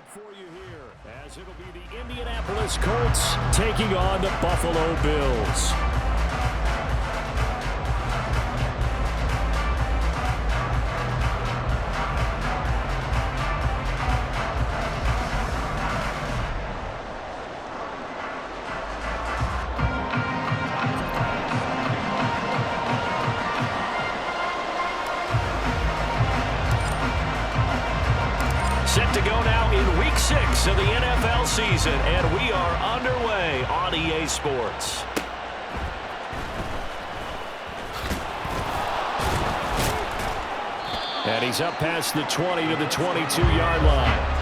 for you here, as it'll be the Indianapolis Colts taking on the Buffalo Bills. Set to go now in Week 6 of the NFL season, and we are underway on EA Sports. And he's up past the 20 to the 22-yard line.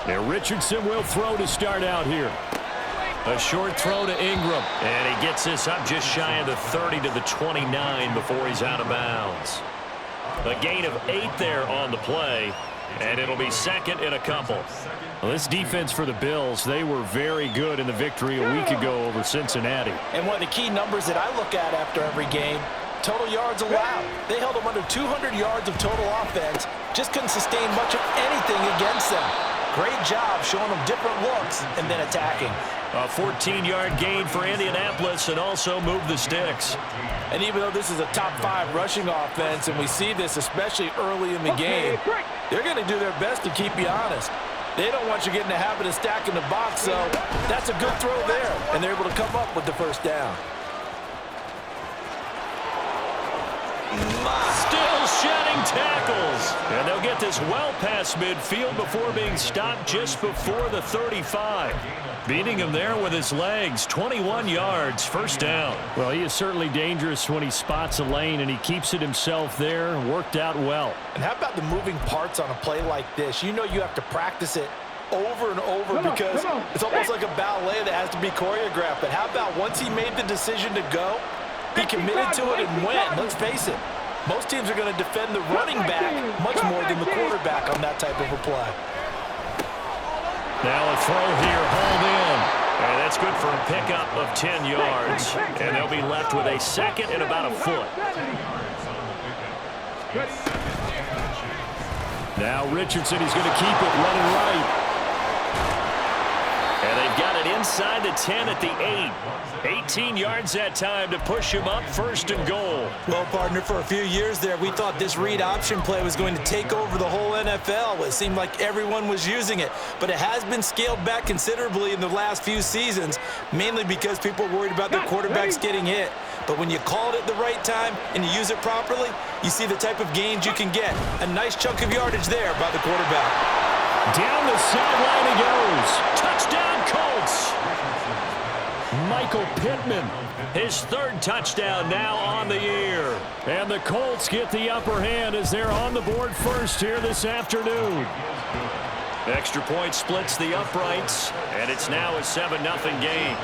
And Richardson will throw to start out here. A short throw to Ingram. And he gets this up just shy of the 30 to the 29 before he's out of bounds. A gain of 8 there on the play. And it'll be second and a couple. Well, this defense for the Bills, they were very good in the victory a week ago over Cincinnati. And one of the key numbers that I look at after every game, total yards allowed. They held them under 200 yards of total offense. Just couldn't sustain much of anything against them. Great job showing them different looks and then attacking. A 14-yard gain for Indianapolis and also moved the sticks. And even though this is a top 5 rushing offense, and we see this especially early in the game, they're going to do their best to keep you honest. They don't want you getting the habit of stacking the box, so that's a good throw there. And they're able to come up with the first down. Still shedding tackles. And they'll get this well past midfield before being stopped just before the 35. Beating him there with his legs. 21 yards, first down. Well, he is certainly dangerous when he spots a lane, and he keeps it himself there. Worked out well. And how about the moving parts on a play like this? You know you have to practice it over and over because it's almost like a ballet that has to be choreographed. But how about once he made the decision to go, he committed to it and went. Let's face it, most teams are going to defend the running back much more than the quarterback on that type of a play. Now a throw here, hauled in. And that's good for a pickup of 10 yards. And they'll be left with a second and about a foot. Now Richardson is going to keep it running right. And they've got it inside the 10 at the 8. 18 yards that time to push him up, first and goal. Well, partner, for a few years there, we thought this read option play was going to take over the whole NFL. It seemed like everyone was using it, but it has been scaled back considerably in the last few seasons, mainly because people are worried about their quarterbacks getting hit. But when you call it at the right time and you use it properly, you see the type of gains you can get. A nice chunk of yardage there by the quarterback. Down the sideline he goes. Touchdown, Colts. Michael Pittman, his third touchdown now on the year. And the Colts get the upper hand as they're on the board first here this afternoon. Extra point splits the uprights, and it's now a 7-0 game.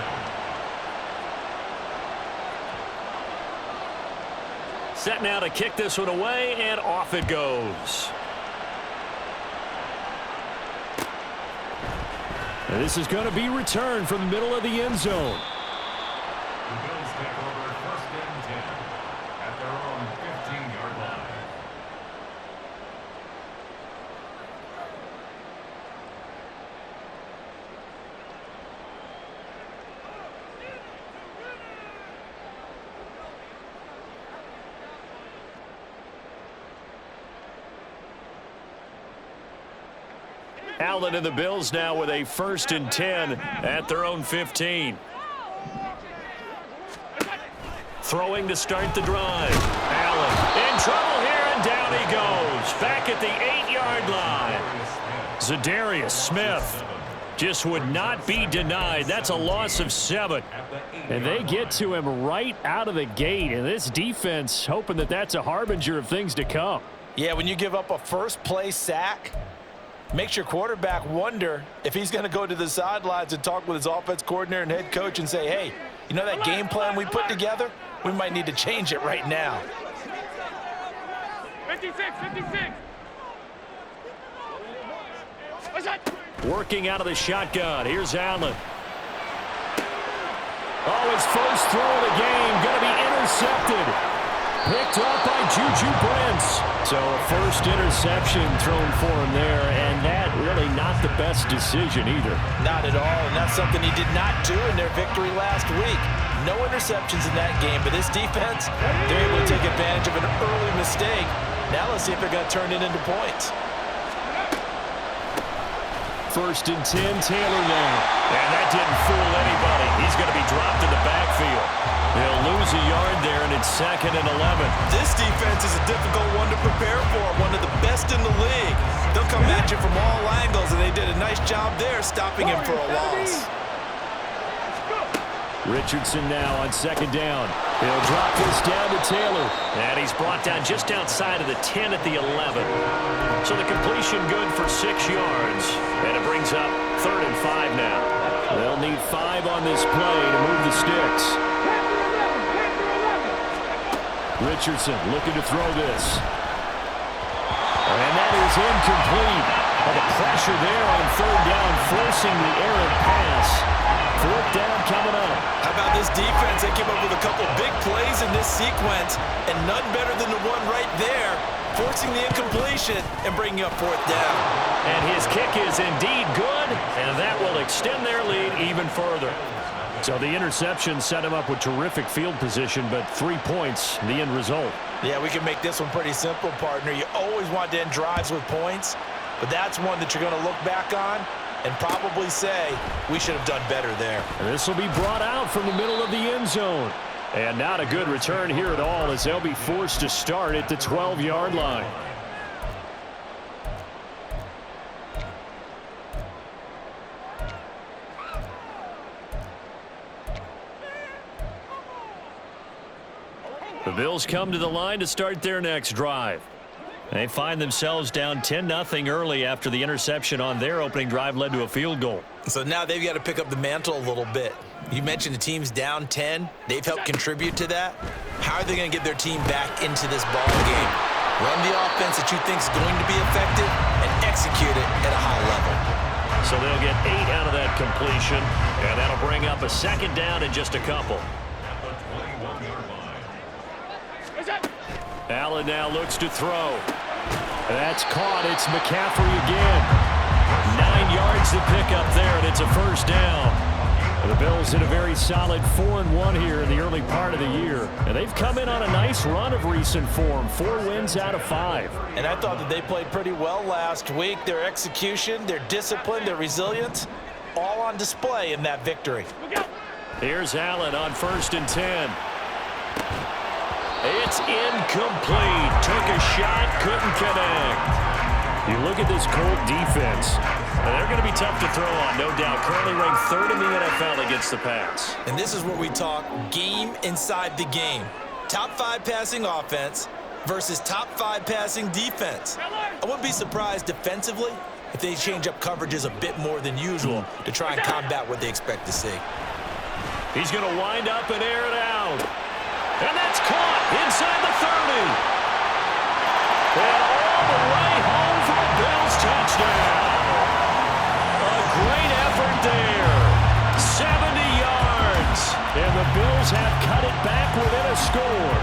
Set now to kick this one away, and off it goes. And this is going to be returned from the middle of the end zone. The Bills take over first and 10 at their own 15-yard line. Allen and the Bills now with a first and 10 at their own 15. Throwing to start the drive. Allen in trouble here, and down he goes. Back at the 8-yard line. Zadarius Smith just would not be denied. That's a loss of 7. And they get to him right out of the gate. And this defense hoping that that's a harbinger of things to come. Yeah, when you give up a first-play sack, Makes your quarterback wonder if he's going to go to the sidelines and talk with his offense coordinator and head coach and say, hey, you know that game plan we put together? We might need to change it right now. 56. Working out of the shotgun. Here's Allen. Oh, his first throw of the game going to be intercepted. Picked up by Juju Brents. So a first interception thrown for him there, and that really not the best decision either. Not at all, and that's something he did not do in their victory last week. No interceptions in that game, but this defense, they're able to take advantage of an early mistake. Now let's see if they're going to turn it into points. First and 10, Taylor now. And that didn't fool anybody. He's going to be dropped in the backfield. He'll lose a yard there, and it's 2nd and 11. This defense is a difficult one to prepare for, one of the best in the league. They'll come at you from all angles, and they did a nice job there stopping him for a loss. Richardson now on 2nd down. He'll drop this down to Taylor. And he's brought down just outside of the 10 at the 11. So the completion good for 6 yards. And it brings up 3rd and 5 now. They'll need 5 on this play to move the sticks. Richardson looking to throw this. And that is incomplete. Well, the pressure there on 3rd down, forcing the errant pass. 4th down coming up. How about this defense? They came up with a couple big plays in this sequence, and none better than the one right there, forcing the incompletion and bringing up 4th down. And his kick is indeed good, and that will extend their lead even further. So the interception set him up with terrific field position, but 3 points, the end result. Yeah, we can make this one pretty simple, partner. You always want to end drives with points, but that's one that you're going to look back on and probably say, we should have done better there. And this will be brought out from the middle of the end zone. And not a good return here at all, as they'll be forced to start at the 12-yard line. The Bills come to the line to start their next drive. They find themselves down 10-0 early after the interception on their opening drive led to a field goal. So now they've got to pick up the mantle a little bit. You mentioned the team's down 10. They've helped contribute to that. How are they going to get their team back into this ball game? Run the offense that you think is going to be effective and execute it at a high level. So they'll get 8 out of that completion, and that'll bring up a 2nd down in just a couple. Allen now looks to throw. That's caught. It's McCaffrey again. 9 yards to pick up there, and it's a 1st down. The Bills in a very solid 4-1 here in the early part of the year. And they've come in on a nice run of recent form. 4 wins out of 5. And I thought that they played pretty well last week. Their execution, their discipline, their resilience, all on display in that victory. Here's Allen on 1st and 10. It's incomplete. Took a shot, couldn't connect. You look at this Colt defense, and they're going to be tough to throw on, no doubt. Currently ranked 3rd in the NFL against the pass. And this is where we talk game inside the game. Top 5 passing offense versus top 5 passing defense. I wouldn't be surprised defensively if they change up coverages a bit more than usual to try and combat what they expect to see. He's going to wind up and air it out. And that's caught inside the 30. And all the way home for a Bills touchdown. A great effort there. 70 yards. And the Bills have cut it back within a score.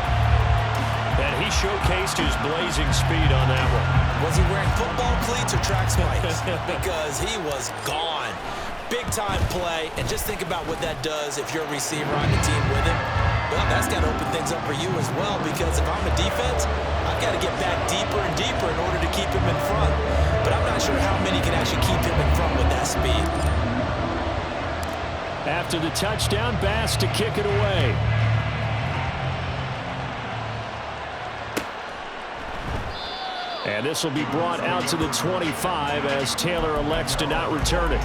And he showcased his blazing speed on that one. Was he wearing football cleats or track spikes? Because he was gone. Big-time play. And just think about what that does if you're a receiver on the team with him. Well, that's got to open things up for you as well, because if I'm a defense, I've got to get back deeper and deeper in order to keep him in front. But I'm not sure how many can actually keep him in front with that speed. After the touchdown, Bass to kick it away. And this will be brought out to the 25 as Taylor elects to not return it.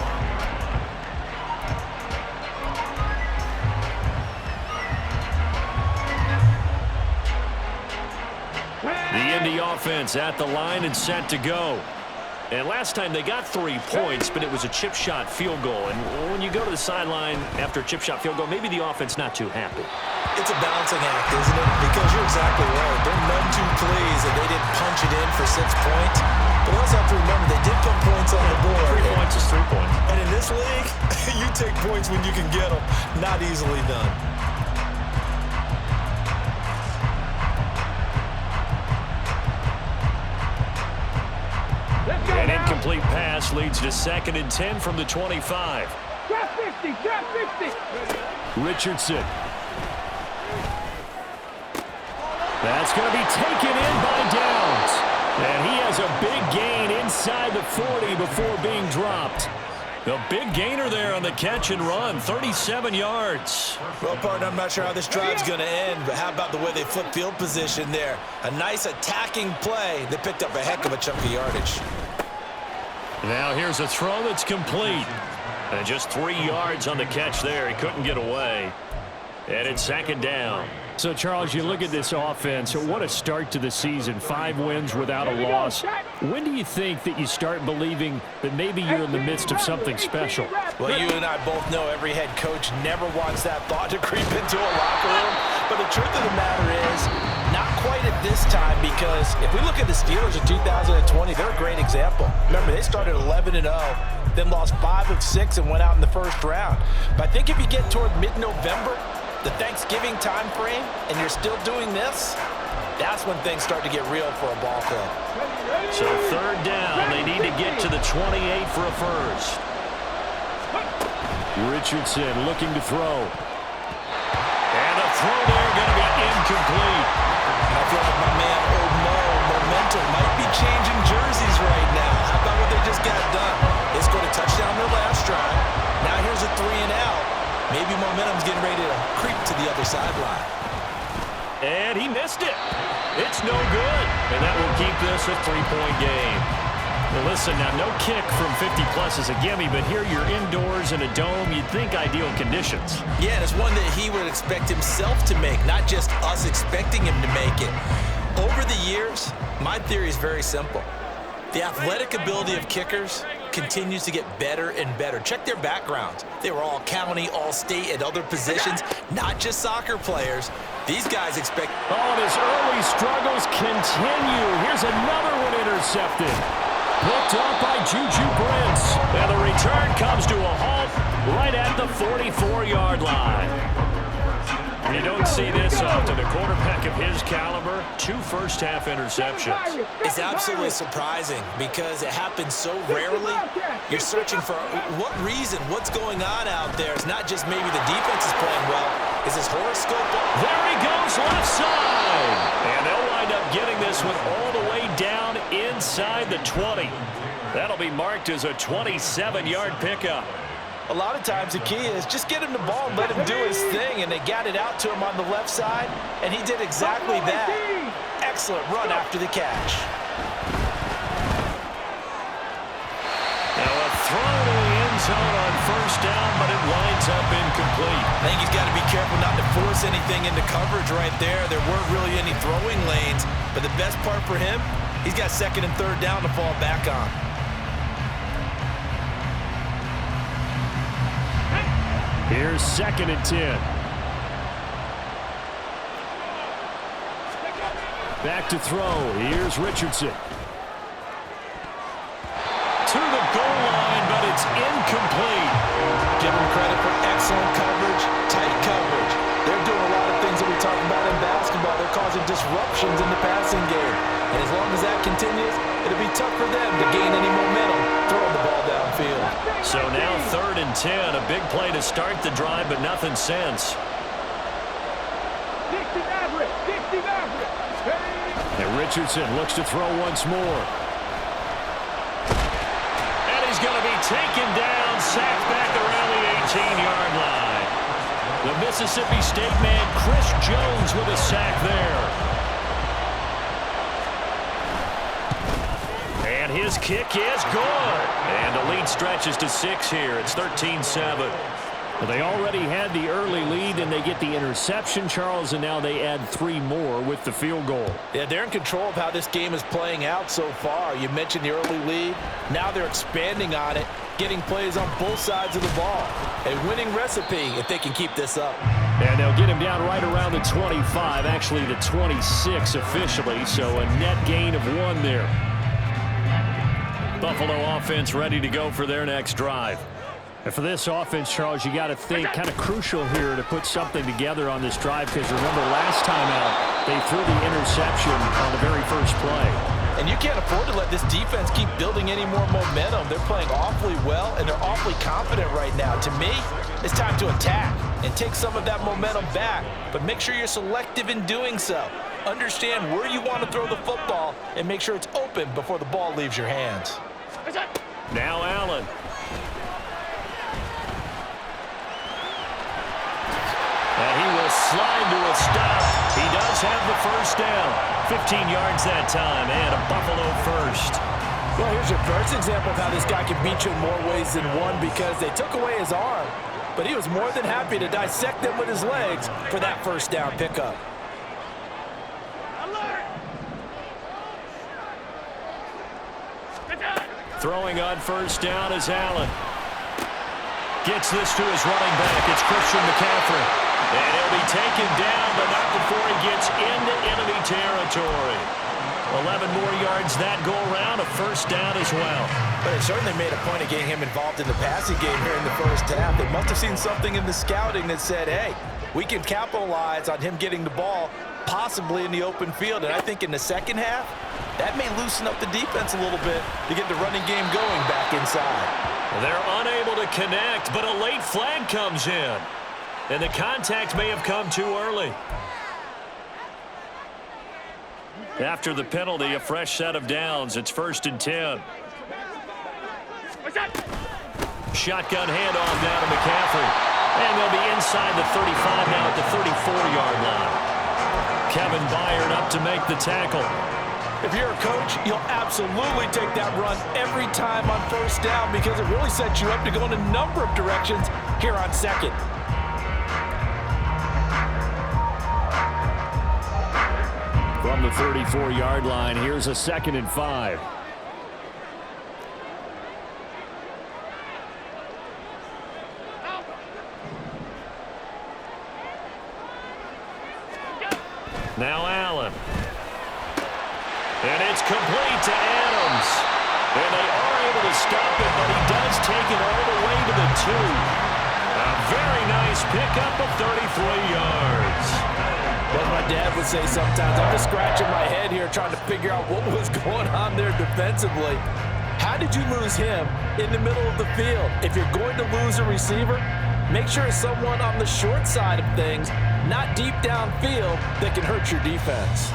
The Indy offense at the line and set to go. And last time they got 3 points, but it was a chip shot field goal. And when you go to the sideline after a chip shot field goal, maybe the offense not too happy. It's a balancing act, isn't it? Because you're exactly right. They're none too pleased that they didn't punch it in for 6 points. But also have to remember, they did put points on the board. 3 points is 3 points. And in this league, you take points when you can get them. Not easily done. An incomplete pass leads to 2nd and 10 from the 25. Trap 50, trap 50. Richardson. That's going to be taken in by Downs. And he has a big gain inside the 40 before being dropped. The big gainer there on the catch and run, 37 yards. Well, partner, I'm not sure how this drive's going to end, but how about the way they flip field position there? A nice attacking play that picked up a heck of a chunk of yardage. Now here's a throw that's complete. And just 3 yards on the catch there. He couldn't get away. And it's 2nd down. So, Charles, you look at this offense. What a start to the season. 5 wins without a loss. When do you think that you start believing that maybe you're in the midst of something special? Well, you and I both know every head coach never wants that thought to creep into a locker room. But the truth of the matter is, not quite at this time, because if we look at the Steelers in 2020, they're a great example. Remember, they started 11-0, then lost 5 of 6 and went out in the first round. But I think if you get toward mid-November, the Thanksgiving time frame, and you're still doing this, that's when things start to get real for a ball club. So 3rd down, they need to get to the 28 for a first. Richardson looking to throw. And the throw there going to be incomplete. I feel like my man, Old Mo, momentum might be changing jerseys right now. How about what they just got done? They scored a touchdown their last drive. Now here's a 3 and out. Maybe momentum's getting ready to creep to the other sideline. And he missed it. It's no good. And that will keep this a 3-point game. Well, listen, now no kick from 50-plus is a gimme, but here you're indoors in a dome. You'd think ideal conditions. Yeah, and it's one that he would expect himself to make, not just us expecting him to make it. Over the years, my theory is very simple. The athletic ability of kickers continues to get better and better. Check their backgrounds. They were all county, all state, at other positions, not just soccer players. These guys expect... Oh, and his early struggles continue. Here's another one intercepted. Picked up by Juju Brents. And the return comes to a halt right at the 44-yard line. You don't see this often. A quarterback of his caliber, 2 first-half interceptions. It's absolutely surprising because it happens so rarely. You're searching for what reason, what's going on out there. It's not just maybe the defense is playing well. Is his horoscope? There he goes, left side. And they'll wind up getting this one all the way down inside the 20. That'll be marked as a 27-yard pickup. A lot of times the key is just get him the ball and let him do his thing, and they got it out to him on the left side, and he did exactly that. Excellent run after the catch. Now a throw to the end zone on first down, but it winds up incomplete. I think he's got to be careful not to force anything into coverage right there. There weren't really any throwing lanes, but the best part for him, he's got 2nd and 3rd down to fall back on. Here's 2nd and 10. Back to throw. Here's Richardson. To the goal line, but it's incomplete. Give him credit for excellent coverage, tight coverage. They're doing a lot of things that we talk about in basketball. They're causing disruptions in the passing game. And as long as that continues, it'll be tough for them to gain any momentum throwing the ball downfield. So now 3rd and 10, a big play to start the drive, but nothing since. 60 average, 60 average. And Richardson looks to throw once more. And he's going to be taken down, sacked back around the 18-yard line. The Mississippi State man, Chris Jones, with a sack there. And his kick is good. And the lead stretches to 6 here. It's 13-7. Well, they already had the early lead, and they get the interception, Charles, and now they add 3 more with the field goal. Yeah, they're in control of how this game is playing out so far. You mentioned the early lead. Now they're expanding on it, getting plays on both sides of the ball. A winning recipe if they can keep this up. And they'll get him down right around the 25, actually the 26 officially, so a net gain of 1 there. Buffalo offense ready to go for their next drive. And for this offense, Charles, you got to think kind of crucial here to put something together on this drive, because remember last time out they threw the interception on the very first play. And you can't afford to let this defense keep building any more momentum. They're playing awfully well, and they're awfully confident right now. To me, it's time to attack and take some of that momentum back, but make sure you're selective in doing so. Understand where you want to throw the football and make sure it's open before the ball leaves your hands. Now Allen. And he will slide to a stop. He does have the first down. 15 yards that time, and a Buffalo first. Well, here's your first example of how this guy can beat you in more ways than one, because they took away his arm, but he was more than happy to dissect them with his legs for that first down pickup. Throwing on first down is Allen. Gets this to his running back. It's Christian McCaffrey. And he'll be taken down, but not before he gets into enemy territory. 11 more yards that go around, a first down as well. But it certainly made a point of getting him involved in the passing game here in the first half. They must have seen something in the scouting that said, hey, we can capitalize on him getting the ball possibly in the open field. And I think in the second half, that may loosen up the defense a little bit to get the running game going back inside. They're unable to connect, but a late flag comes in. And the contact may have come too early. After the penalty, a fresh set of downs. It's 1st and 10. Shotgun handoff down to McCaffrey. And they'll be inside the 35 now at the 34-yard line. Kevin Byard up to make the tackle. If you're a coach, you'll absolutely take that run every time on first down, because it really sets you up to go in a number of directions here on second. From the 34-yard line, here's a 2nd and 5. Now Allen. And it's complete to Adams. And they are able to stop it, but he does take it all the way to the 2. A very nice pickup of 33 yards. As my dad would say sometimes, I'm just scratching my head here trying to figure out what was going on there defensively. How did you lose him in the middle of the field? If you're going to lose a receiver, make sure it's someone on the short side of things, not deep downfield, that can hurt your defense.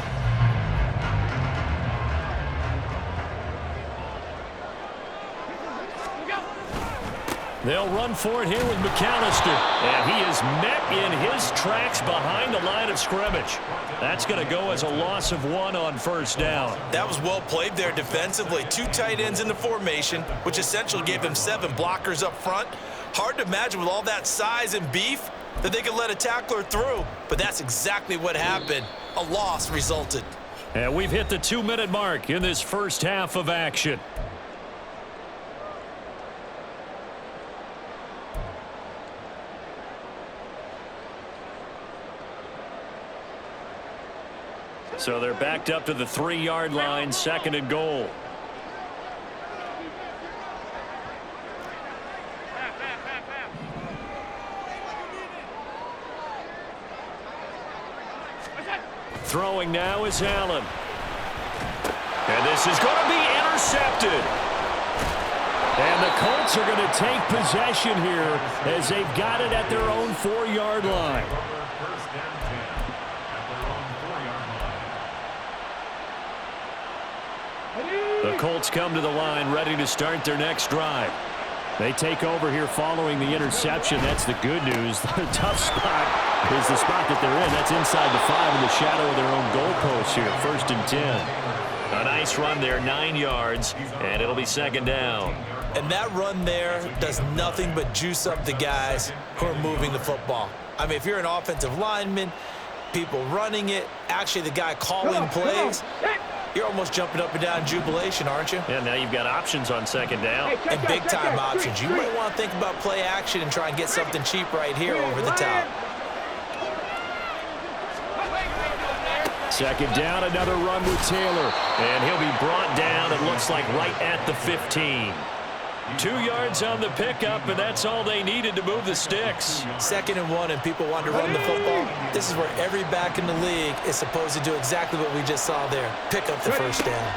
They'll run for it here with McAllister. And he is met in his tracks behind the line of scrimmage. That's going to go as a loss of 1 on first down. That was well played there defensively. 2 tight ends in the formation, which essentially gave them 7 blockers up front. Hard to imagine with all that size and beef that they could let a tackler through, but that's exactly what happened. A loss resulted. And we've hit the 2-minute mark in this first half of action. So they're backed up to the 3-yard line, 2nd and goal. Throwing now is Allen. And this is going to be intercepted. And the Colts are going to take possession here as they've got it at their own 4-yard line. The Colts come to the line ready to start their next drive. They take over here following the interception. That's the good news. The tough spot is the spot that they're in. That's inside the 5 in the shadow of their own goalpost here. 1st and 10. A nice run there, 9 yards, and it'll be 2nd down. And that run there does nothing but juice up the guys who are moving the football. I mean, if you're an offensive lineman, people running it, actually the guy calling plays, you're almost jumping up and down in jubilation, aren't you? Yeah, now you've got options on second down. And big-time options. You might want to think about play action and try and get something cheap right here over the top. Second down, another run with Taylor. And he'll be brought down, it looks like, right at the 15. 2 yards on the pickup, and that's all they needed to move the sticks. 2nd and 1, and people want to run the football. This is where every back in the league is supposed to do exactly what we just saw there. Pick up the first down.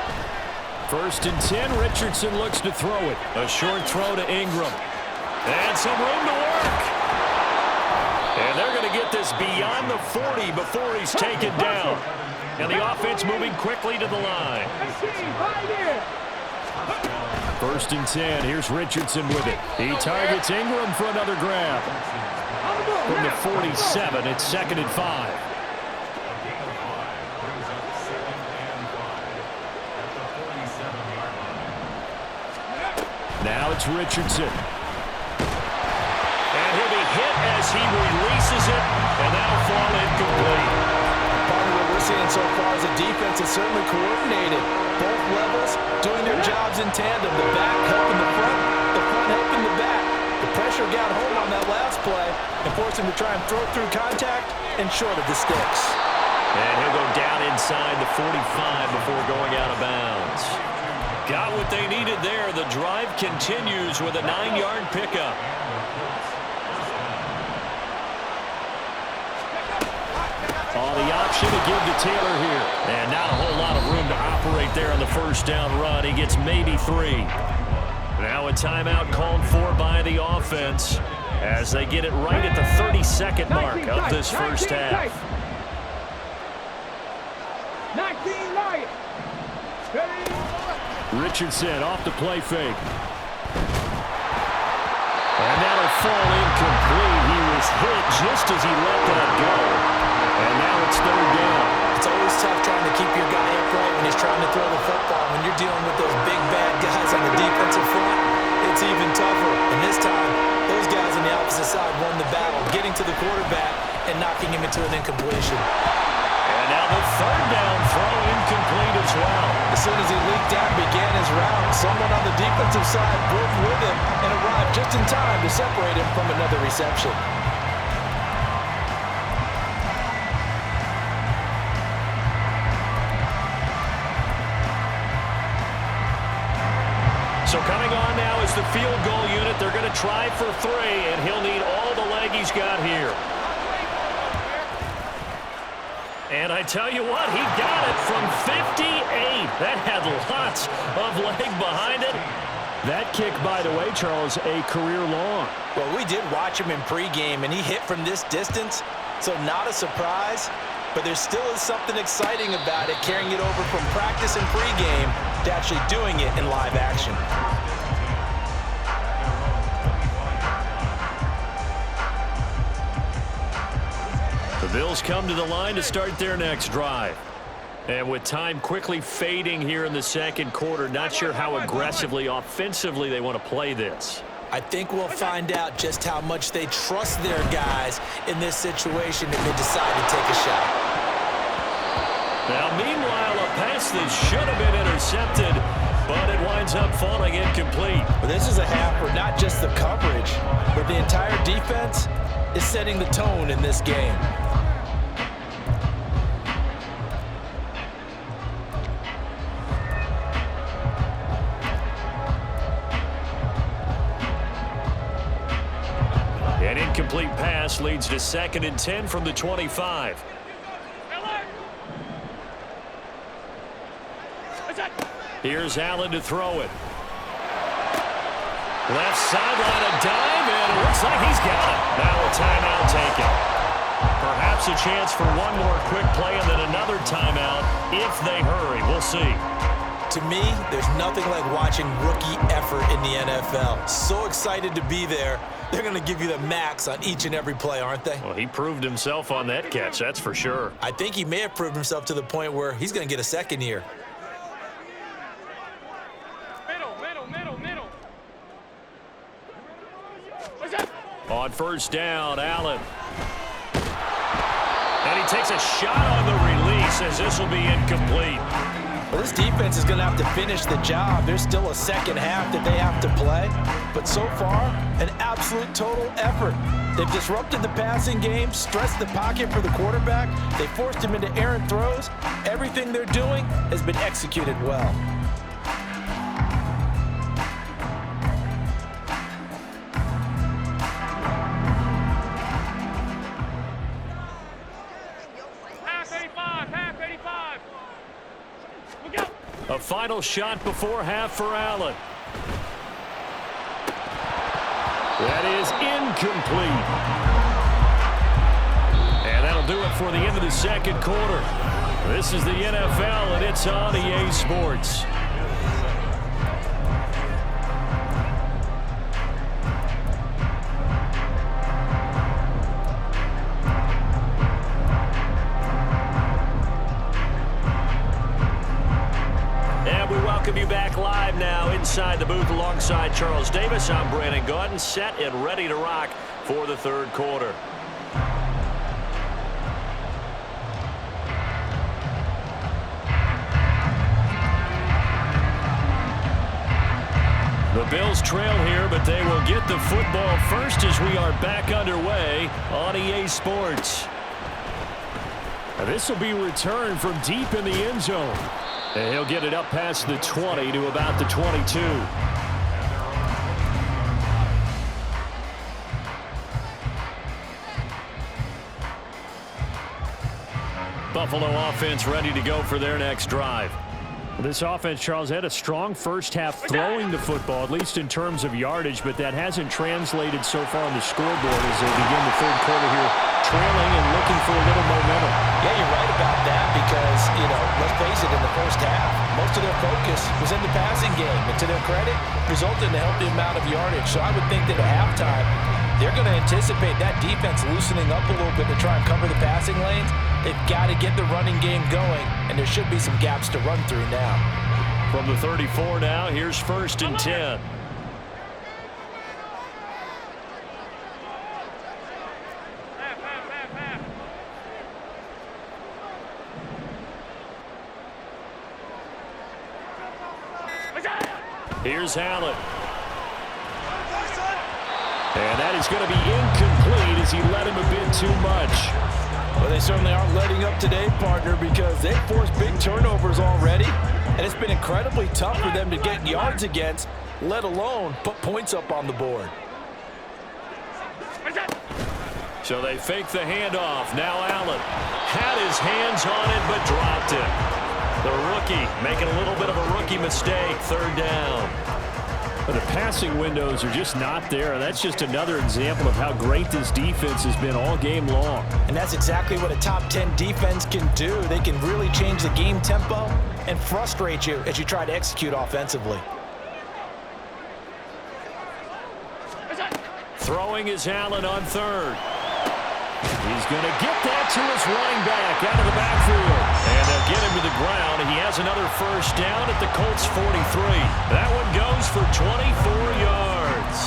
1st and 10, Richardson looks to throw it. A short throw to Ingram. And some room to work. And they're going to get this beyond the 40 before he's taken down. And the offense moving quickly to the line. 1st and 10. Here's Richardson with it. He targets Ingram for another grab. From the 47, it's 2nd and 5. Now it's Richardson. And he'll be hit as he releases it, and that'll fall incomplete. Part of what we're seeing so far is the defense is certainly coordinated. Both levels doing their jobs in tandem. The back helping the front helping the back. The pressure got home on that last play and forced him to try and throw it through contact and short of the sticks. And he'll go down inside the 45 before going out of bounds. Got what they needed there. The drive continues with a 9-yard pickup. The option to give to Taylor here. And not a whole lot of room to operate there on the first down run. He gets maybe 3. Now a timeout called for by the offense as they get it right at the 32nd mark of this first half. 19 Lions. Richardson off the play fake. And that'll fall incomplete. He was hit just as he let that go. And now it's 3rd down. It's always tough trying to keep your guy upright when he's trying to throw the football. When you're dealing with those big, bad guys on the defensive front, it's even tougher. And this time, those guys on the opposite side won the battle, getting to the quarterback and knocking him into an incompletion. And now the 3rd down throw incomplete as well. As soon as he leaked out and began his route, someone on the defensive side broke with him and arrived just in time to separate him from another reception. So coming on now is the field goal unit. They're going to try for 3, and he'll need all the leg he's got here. And I tell you what, he got it from 58. That had lots of leg behind it. That kick, by the way, Charles, a career long. Well, we did watch him in pregame, and he hit from this distance, so not a surprise. But there still is something exciting about it, carrying it over from practice and pregame to actually doing it in live action. The Bills come to the line to start their next drive. And with time quickly fading here in the second quarter, not sure how aggressively, offensively they want to play this. I think we'll find out just how much they trust their guys in this situation if they decide to take a shot. Now, meanwhile, a pass that should have been intercepted, but it winds up falling incomplete. Well, this is a half where not just the coverage, but the entire defense is setting the tone in this game. An incomplete pass leads to 2nd and 10 from the 25. Here's Allen to throw it. Left sideline, a dive, and it looks like he's got it. Now a timeout taken. Perhaps a chance for one more quick play and then another timeout if they hurry. We'll see. To me, there's nothing like watching rookie effort in the NFL. So excited to be there. They're going to give you the max on each and every play, aren't they? Well, he proved himself on that catch, that's for sure. I think he may have proved himself to the point where he's going to get a second year. Middle. On first down, Allen. And he takes a shot on the release as this will be incomplete. Well, this defense is going to have to finish the job. There's still a second half that they have to play. But so far, an absolute total effort. They've disrupted the passing game, stressed the pocket for the quarterback. They forced him into errant throws. Everything they're doing has been executed well. A final shot before half for Allen. That is incomplete. And that'll do it for the end of the second quarter. This is the NFL, and it's on EA Sports. You back live now inside the booth alongside Charles Davis. I'm Brandon Gaudin, set and ready to rock for the third quarter. The Bills trail here, but they will get the football first as we are back underway on EA Sports. This will be returned from deep in the end zone. And he'll get it up past the 20 to about the 22. Buffalo offense ready to go for their next drive. This offense, Charles, had a strong first half throwing the football, at least in terms of yardage, but that hasn't translated so far on the scoreboard as they begin the third quarter here, trailing and looking for a little momentum. Yeah, you're right about that because, let's face it, in the first half, most of their focus was in the passing game. And to their credit, resulted in a healthy amount of yardage. So I would think that at halftime, they're going to anticipate that defense loosening up a little bit to try and cover the passing lanes. They've got to get the running game going, and there should be some gaps to run through now. From the 34 now, here's first and 10. Here's Allen. And that is going to be incomplete as he let him a bit too much. Well, they certainly aren't letting up today, partner, because they've forced big turnovers already, and it's been incredibly tough for them to get yards against, let alone put points up on the board. So they fake the handoff. Now Allen had his hands on it but dropped it. The rookie making a little bit of a rookie mistake. Third down. But the passing windows are just not there. That's just another example of how great this defense has been all game long. And that's exactly what a top 10 defense can do. They can really change the game tempo and frustrate you as you try to execute offensively. Throwing is Allen on third. He's going to get that to his running back out of the backfield. And they'll get him to the ground. He has another first down at the Colts 43. That one goes for 24 yards.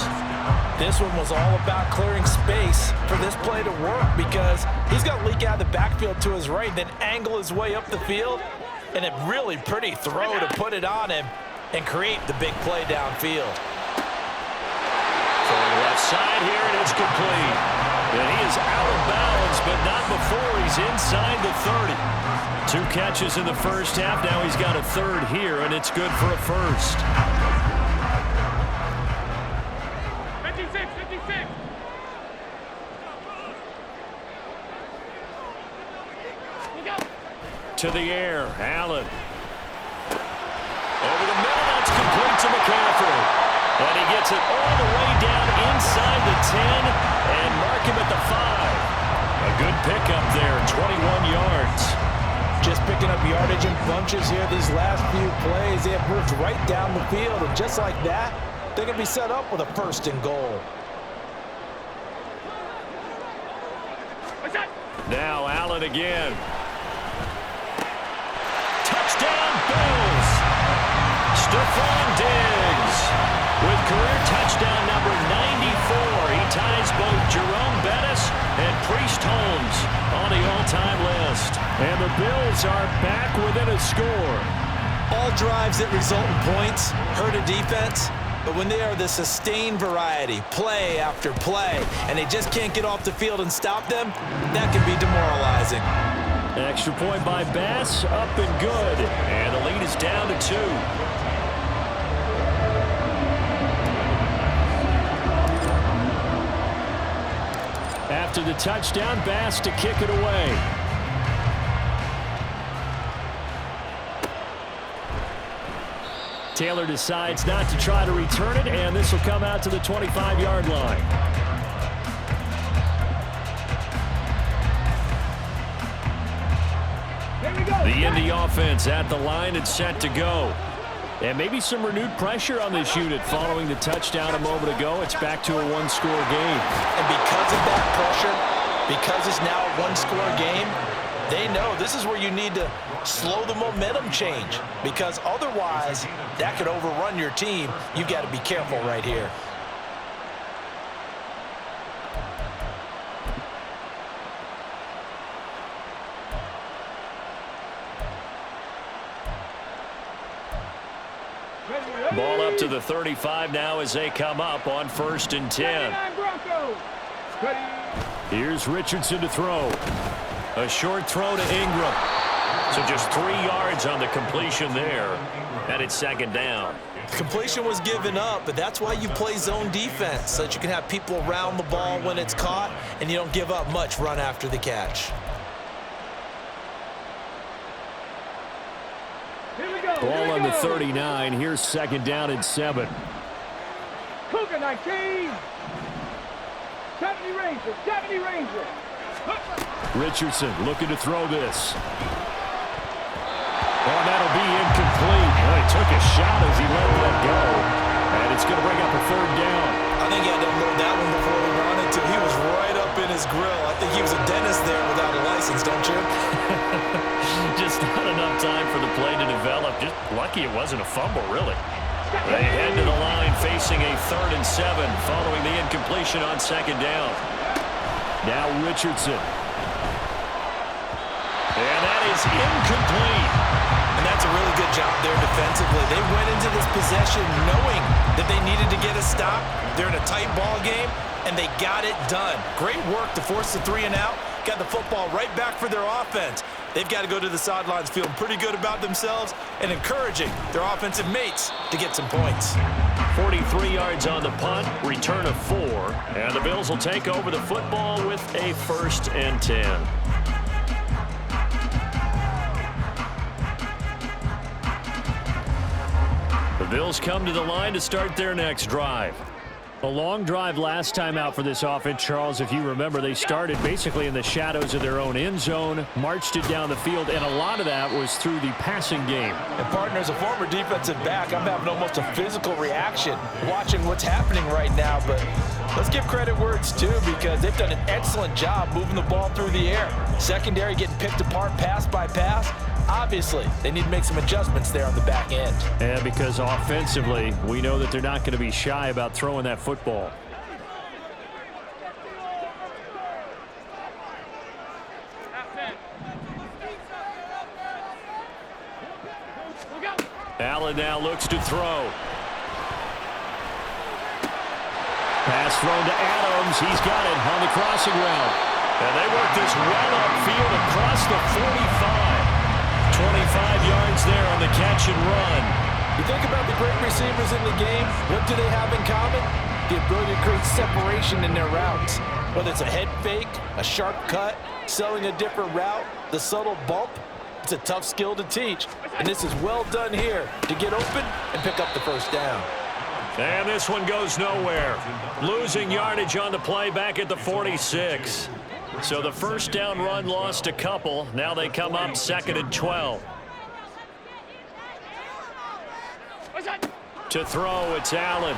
This one was all about clearing space for this play to work because he's got to leak out of the backfield to his right, then angle his way up the field, and a really pretty throw to put it on him and create the big play downfield. Throwing left side here, and it's complete. And he is out of bounds, but not before he's inside the 30. 2 catches in the first half. Now he's got a third here, and it's good for a first. 56. To the air, Allen. Over the middle, that's complete to McCaffrey. And he gets it all the way down inside the 10 and mark him at the 5. A good pickup there, 21 yards. Just picking up yardage in bunches here these last few plays. They have moved right down the field, and just like that, they're going to be set up with a first and goal. Now Allen again. Touchdown, Bills! Stephon Diggs with career touchdown number 94. He ties both time list. And the Bills are back within a score. All drives that result in points hurt a defense, but when they are the sustained variety, play after play, and they just can't get off the field and stop them, that can be demoralizing. Extra point by Bass, up and good. And the lead is down to 2. After the touchdown, Bass to kick it away. Taylor decides not to try to return it, and this will come out to the 25-yard line. The Indy offense at the line and set to go. And maybe some renewed pressure on this unit following the touchdown a moment ago. It's back to a one-score game. And because of that pressure, because it's now a one-score game, they know this is where you need to slow the momentum change, because otherwise that could overrun your team. You've got to be careful right here. Ball up to the 35 now as they come up on 1st and 10. Here's Richardson to throw. A short throw to Ingram. So just 3 yards on the completion there. And it's 2nd down. Completion was given up, but that's why you play zone defense, so that you can have people around the ball when it's caught, and you don't give up much run after the catch. Ball on the 39. Here's 2nd down and 7. Cougar 19. 70 Ranger. 70 Ranger. Richardson looking to throw this. Oh, that'll be incomplete. Well, he took a shot as he let that go. And it's going to bring up a 3rd down. I think he had to unload that one before he ran it, too. He was right up in his grill. I think he was a dentist there without a license, don't you? Just not enough time for the play to develop. Just lucky it wasn't a fumble, really. They head to the line facing a 3rd and 7 following the incompletion on 2nd down. Now Richardson. And that is incomplete. And that's a really good job there defensively. They went into this possession knowing that they needed to get a stop. They're in a tight ball game, and they got it done. Great work to force the 3 and out. Got the football right back for their offense. They've got to go to the sidelines feeling pretty good about themselves and encouraging their offensive mates to get some points. 43 yards on the punt, return of 4, and the Bills will take over the football with a 1st and 10. The Bills come to the line to start their next drive. A long drive last time out for this offense, Charles. If you remember, they started basically in the shadows of their own end zone, marched it down the field, and a lot of that was through the passing game. And partner, as a former defensive back, I'm having almost a physical reaction watching what's happening right now. But let's give credit where it's due, because they've done an excellent job moving the ball through the air. Secondary getting picked apart pass by pass. Obviously, they need to make some adjustments there on the back end. And because offensively, we know that they're not going to be shy about throwing that football. Allen now looks to throw. Pass thrown to Adams. He's got it on the crossing route. And they work this well upfield across the 45. 25 yards there on the catch and run. You think about the great receivers in the game, what do they have in common? The ability to create separation in their routes. Whether it's a head fake, a sharp cut, selling a different route, the subtle bump, it's a tough skill to teach. And this is well done here to get open and pick up the 1st down. And this one goes nowhere. Losing yardage on the play back at the 46. So the 1st down run lost a couple. Now they come up 2nd and 12. To throw, it's Allen.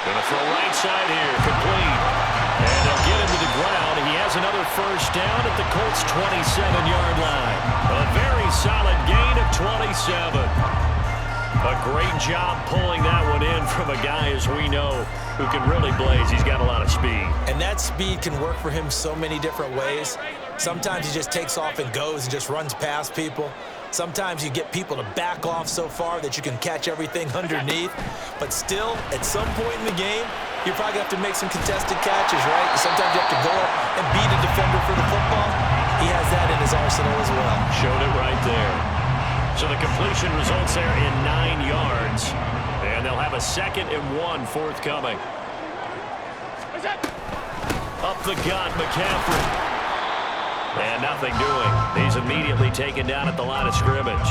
Gonna throw right side here, complete. And they'll get him to the ground. He has another 1st down at the Colts' 27-yard line. A very solid gain of 27. A great job pulling that one in from a guy, as we know, who can really blaze. He's got a lot of speed. And that speed can work for him so many different ways. Sometimes he just takes off and goes and just runs past people. Sometimes you get people to back off so far that you can catch everything underneath. But still, at some point in the game, you probably have to make some contested catches, right? Sometimes you have to go up and beat a defender for the football. He has that in his arsenal as well. Showed it right there. So the completion results there in 9 yards. And they'll have a 2nd and 1 forthcoming. Up the gut, McCaffrey. And nothing doing. He's immediately taken down at the line of scrimmage.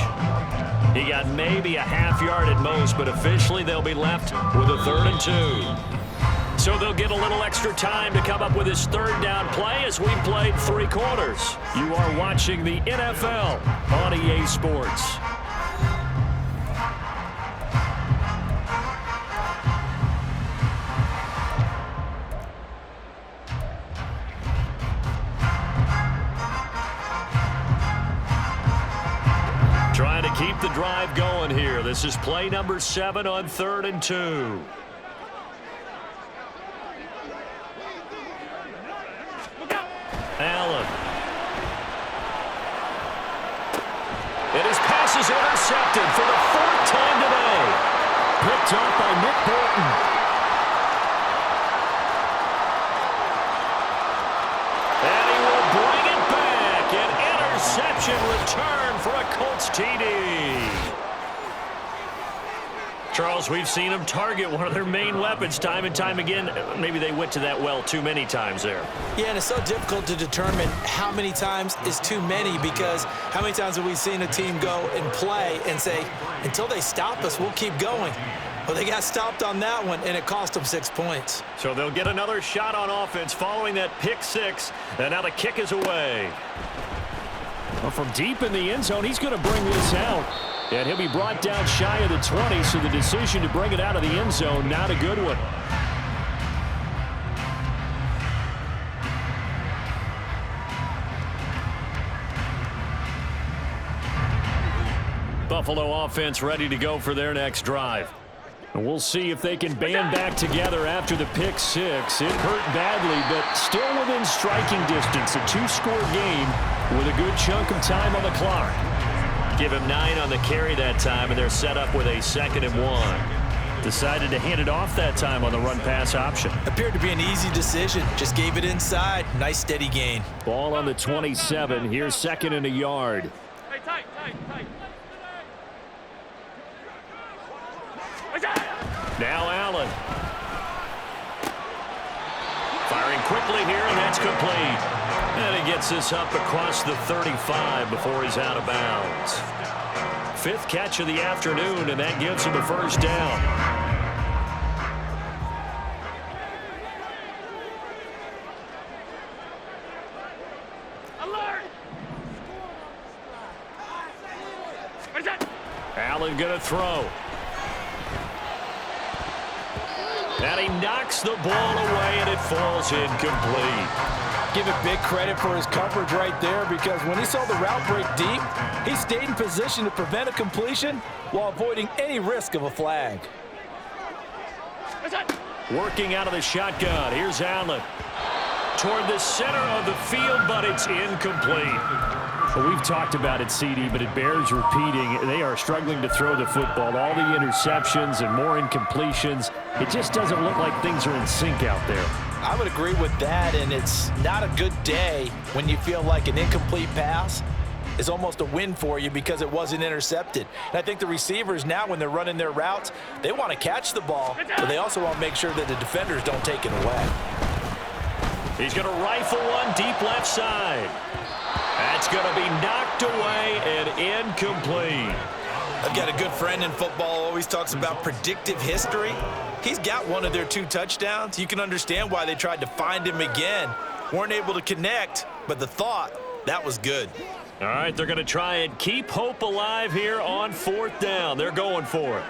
He got maybe a half yard at most, but officially they'll be left with a 3rd and 2. So they'll get a little extra time to come up with his 3rd down play as we played 3 quarters. You are watching the NFL on EA Sports. Trying to keep the drive going here. This is play number 7 on 3rd and 2. Allen. And his pass is intercepted for the 4th time today. Picked off by Nick Bolton. And he will bring it back. An interception return for a Colts TD. Charles, we've seen them target one of their main weapons time and time again. Maybe they went to that well too many times there. Yeah, and it's so difficult to determine how many times is too many, because how many times have we seen a team go and play and say, until they stop us, we'll keep going. Well, they got stopped on that one, and it cost them 6 points. So they'll get another shot on offense following that pick 6, and now the kick is away. Well, from deep in the end zone, he's going to bring this out. And he'll be brought down shy of the 20, so the decision to bring it out of the end zone, not a good one. Buffalo offense ready to go for their next drive. And we'll see if they can band back together after the pick 6. It hurt badly, but still within striking distance. A 2-score game with a good chunk of time on the clock. Give him 9 on the carry that time, and they're set up with a 2nd and 1. Decided to hand it off that time on the run-pass option. Appeared to be an easy decision. Just gave it inside. Nice, steady gain. Ball on the 27. Here's 2nd and a yard. Hey, tight. Now Allen. Firing quickly here, and that's complete. And he gets this up across the 35 before he's out of bounds. 5th catch of the afternoon, and that gives him a 1st down. Alert! Allen going to throw. And he knocks the ball away, and it falls incomplete. Give it big credit for his coverage right there, because when he saw the route break deep, he stayed in position to prevent a completion while avoiding any risk of a flag. Working out of the shotgun. Here's Allen. Toward the center of the field, but it's incomplete. Well, we've talked about it, CD, but it bears repeating. They are struggling to throw the football. All the interceptions and more incompletions. It just doesn't look like things are in sync out there. I would agree with that, and it's not a good day when you feel like an incomplete pass is almost a win for you because it wasn't intercepted. And I think the receivers now, when they're running their routes, they want to catch the ball, but they also want to make sure that the defenders don't take it away. He's going to rifle one deep left side. That's going to be knocked away and incomplete. I've got a good friend in football, always talks about predictive history. He's got one of their 2 touchdowns. You can understand why they tried to find him again. Weren't able to connect, but the thought, that was good. All right, they're going to try and keep hope alive here on 4th down. They're going for it.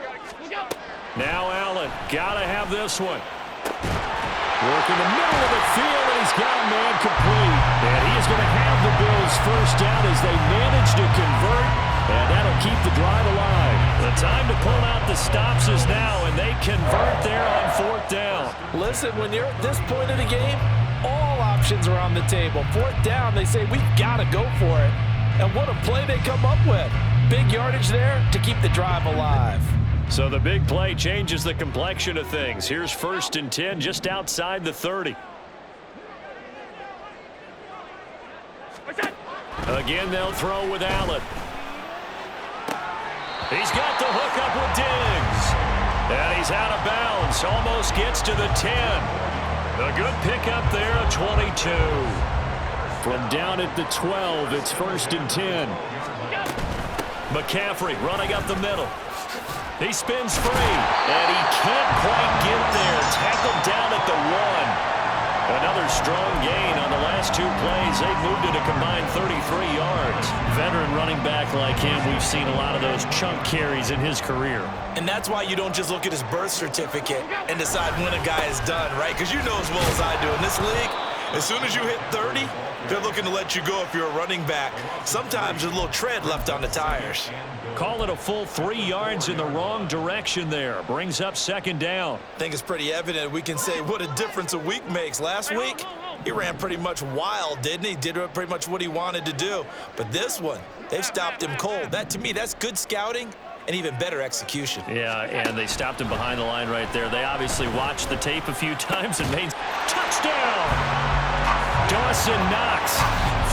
Now Allen, got to have this one. Work in the middle of the field, and he's got a man complete. And he is going to have the Bills first down as they manage to convert, and that'll keep the drive alive. The time to pull out the stops is now, and they convert there on fourth down. Listen, when you're at this point of the game, all options are on the table. Fourth down, they say, we've got to go for it. And what a play they come up with. Big yardage there to keep the drive alive. So the big play changes the complexion of things. Here's 1st and 10 just outside the 30. Again, they'll throw with Allen. He's got the hook up with Diggs. And he's out of bounds. Almost gets to the 10. A good pickup there, a 22. From down at the 12, it's 1st and 10. McCaffrey running up the middle. He spins free, and he can't quite get there. Tackled down at the 1. Another strong gain on the last 2 plays. They've moved it a combined 33 yards. Veteran running back like him, we've seen a lot of those chunk carries in his career. And that's why you don't just look at his birth certificate and decide when a guy is done, right? Because you know as well as I do, in this league, as soon as you hit 30, they're looking to let you go if you're a running back. Sometimes there's a little tread left on the tires. Call it a full 3 yards in the wrong direction there. Brings up 2nd down. I think it's pretty evident we can say what a difference a week makes. Last week, he ran pretty much wild, didn't he? Did pretty much what he wanted to do. But this one, they've stopped him cold. That, to me, that's good scouting and even better execution. Yeah, and they stopped him behind the line right there. They obviously watched the tape a few times and made touchdown. Dawson Knox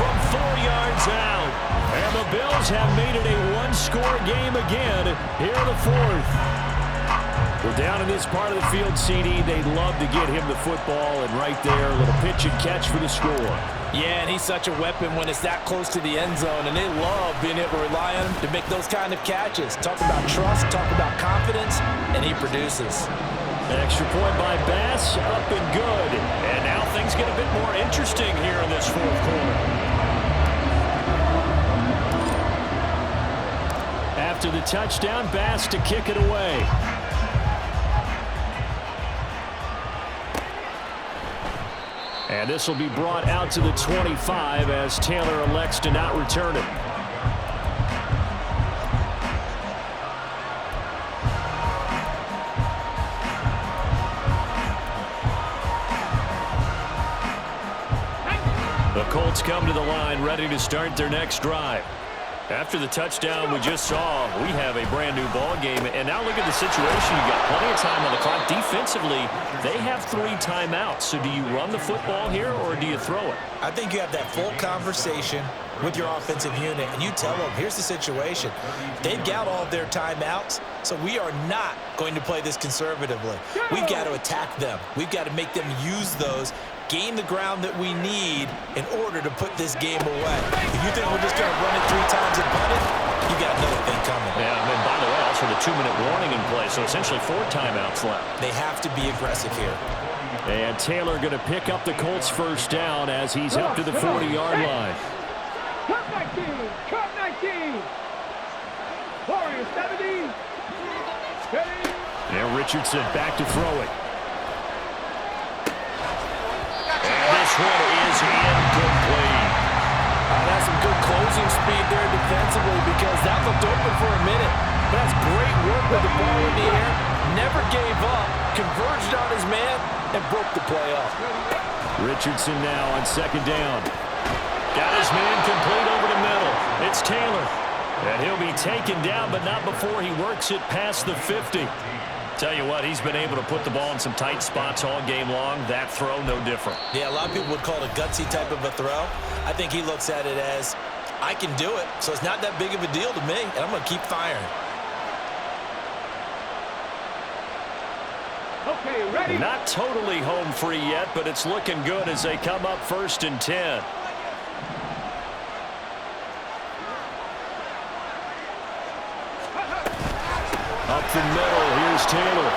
from 4 yards out. And the Bills have made it a 1-score game again here in the 4th. We're down in this part of the field, CD. They'd love to get him the football, and right there, a little pitch and catch for the score. Yeah, and he's such a weapon when it's that close to the end zone, and they love being able to rely on him to make those kind of catches. Talk about trust, talk about confidence, and he produces. An extra point by Bass, up and good. And now things get a bit more interesting here in this 4th quarter. After the touchdown, Bass to kick it away. And this will be brought out to the 25 as Taylor elects to not return it. The Colts come to the line ready to start their next drive. After the touchdown we just saw, we have a brand new ball game. And now look at the situation. You got plenty of time on the clock. Defensively, they have 3 timeouts. So do you run the football here or do you throw it? I think you have that full conversation with your offensive unit, and you tell them, here's the situation. They've got all of their timeouts, so we are not going to play this conservatively. We've got to attack them. We've got to make them use those, gain the ground that we need in order to put this game away. If you think we're just going to run it 3 times and punt it, you got another thing coming. Yeah, and by the way, also the 2-minute warning in play, so essentially 4 timeouts left. They have to be aggressive here. And Taylor going to pick up the Colts' first down as he's up to the 40-yard line. Cut 19! Cut 19! Warriors 70! Ready? And Richardson back to throw it. This one is incomplete. That's some good closing speed there defensively because that looked open for a minute. But that's great work with the ball in the air. Never gave up, converged on his man, and broke the play up. Richardson now on 2nd down. Got his man complete over the middle. It's Taylor. And he'll be taken down, but not before he works it past the 50. Tell you what, he's been able to put the ball in some tight spots all game long. That throw, no different. Yeah, a lot of people would call it a gutsy type of a throw. I think he looks at it as, I can do it, so it's not that big of a deal to me, and I'm going to keep firing. Okay, ready? Not totally home free yet, but it's looking good as they come up 1st and 10. Up the middle, here's Taylor.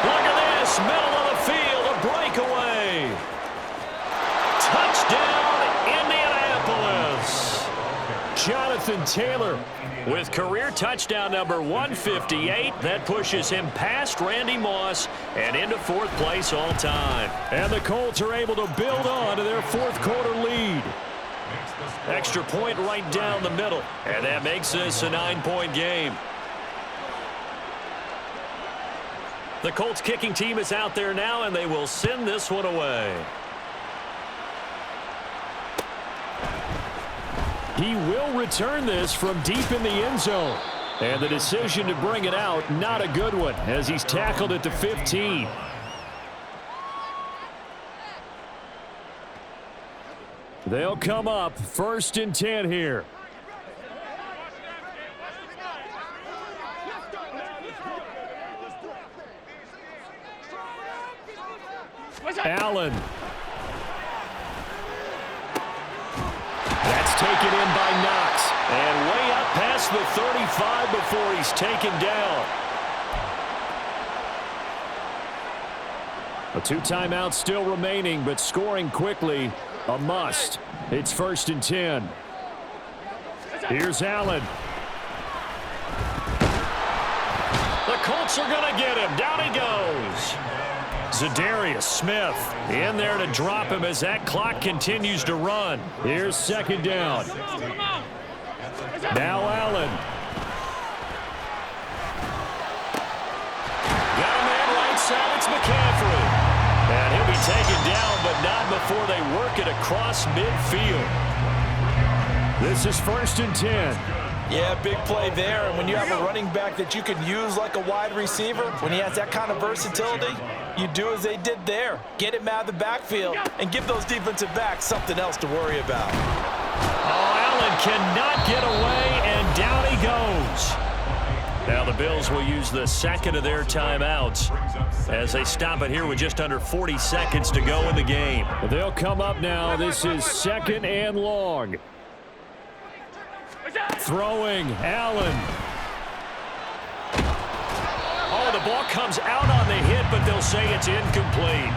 Look at this, middle of the field, a breakaway. Touchdown, Indianapolis. Jonathan Taylor with career touchdown number 158. That pushes him past Randy Moss and into 4th place all time. And the Colts are able to build on to their 4th quarter lead. Extra point right down the middle. And that makes this a 9-point game. The Colts kicking team is out there now, and they will send this one away. He will return this from deep in the end zone. And the decision to bring it out, not a good one, as he's tackled at the 15. They'll come up 1st and 10 here. Allen. That's taken in by Knox. And way up past the 35 before he's taken down. A 2 timeouts still remaining, but scoring quickly, a must. It's 1st and 10. Here's Allen. The Colts are going to get him. Down he goes. Zadarius Smith in there to drop him as that clock continues to run. Here's 2nd down. Now Allen. Got a man right side. It's McCaffrey. And he'll be taken down, but not before they work it across midfield. This is 1st and 10. Yeah, big play there. And when you have a running back that you can use like a wide receiver, when he has that kind of versatility, you do as they did there. Get him out of the backfield and give those defensive backs something else to worry about. Oh, Allen cannot get away, and down he goes. Now the Bills will use the 2nd of their timeouts as they stop it here with just under 40 seconds to go in the game. They'll come up now. This is 2nd and long. Throwing, Allen. Oh, the ball comes out on the hit, but they'll say it's incomplete.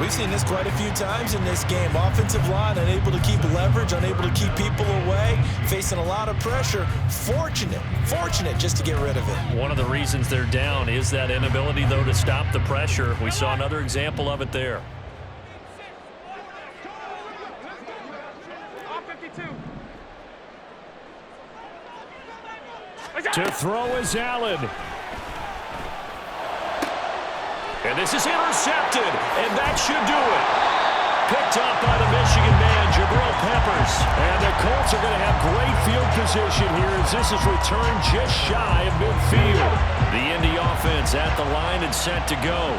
We've seen this quite a few times in this game. Offensive line unable to keep leverage, unable to keep people away, facing a lot of pressure. Fortunate just to get rid of it. One of the reasons they're down is that inability, though, to stop the pressure. We saw another example of it there. To throw is Allen. And this is intercepted, and that should do it. Picked up by the Michigan man, Jabril Peppers. And the Colts are going to have great field position here as this is returned just shy of midfield. The Indy offense at the line and set to go.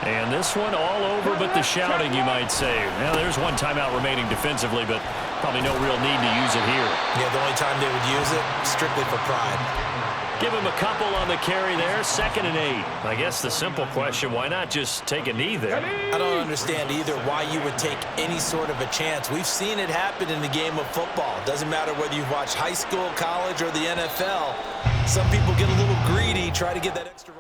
And this one all over but the shouting, you might say. Now, there's one timeout remaining defensively, but probably no real need to use it here. Yeah, the only time they would use it, strictly for pride. Give him a couple on the carry there, 2nd and 8. I guess the simple question, why not just take a knee there? I don't understand either why you would take any sort of a chance. We've seen it happen in the game of football. Doesn't matter whether you've watched high school, college, or the NFL. Some people get a little greedy, try to get that extra